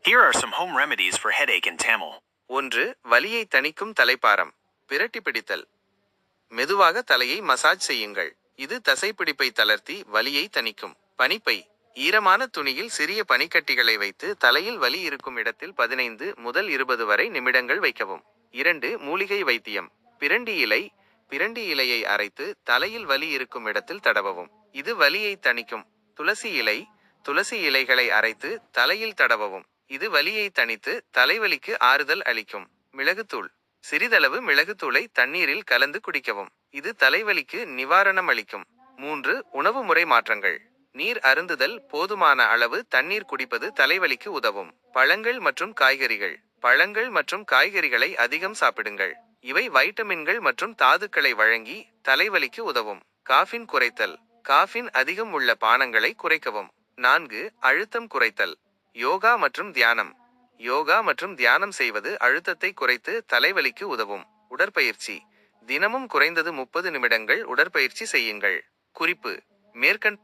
Here are some home remedies for headache in Tamil. 1. வலியை தணிக்கும் தலைப்பாரம். பிரட்டி பிடித்தல். மெதுவாக தலையை மசாஜ் செய்யுங்கள். இது தசைப்பிடிப்பை தளர்த்தி வலியை தணிக்கும். பனிப்பை. ஈரமான துணியில் சிறிய பனிக்கட்டிகளை வைத்து தலையில் வலி இருக்கும் இடத்தில் 15 முதல் 20 வரை நிமிடங்கள் வைக்கவும். 2. மூலிகை வைத்தியம். பிரண்டி இலை. பிரண்டி இலையை அரைத்து தலையில் வலி இருக்கும் இடத்தில் தடவவும். இது வலியை தணிக்கும். துளசி இலை. துளசி இலைகளை அரைத்து தலையில் தடவவும். இது வலியை தணித்து தலைவலிக்கு ஆறுதல் அளிக்கும். மிளகுத்தூள். சிறிதளவு மிளகுத்தூளை தண்ணீரில் கலந்து குடிக்கவும். இது தலைவலிக்கு நிவாரணம் அளிக்கும். 3. உணவு முறை மாற்றங்கள். நீர் அருந்துதல். போதுமான அளவு தண்ணீர் குடிப்பது தலைவலிக்கு உதவும். பழங்கள் மற்றும் காய்கறிகள். பழங்கள் மற்றும் காய்கறிகளை அதிகம் சாப்பிடுங்கள். இவை வைட்டமின்கள் மற்றும் தாதுக்களை வழங்கி தலைவலிக்கு உதவும். காஃபின் குறைத்தல். காஃபின் அதிகம் உள்ள பானங்களை குறைக்கவும். 4. அழுத்தம் குறைத்தல். யோகா மற்றும் தியானம். யோகா மற்றும் தியானம் செய்வது அழுத்தத்தை குறைத்து தலைவலிக்கு உதவும். உடற்பயிற்சி. தினமும் குறைந்தது 30 நிமிடங்கள் உடற்பயிற்சி செய்யுங்கள். குறிப்பு. மேற்கண்ட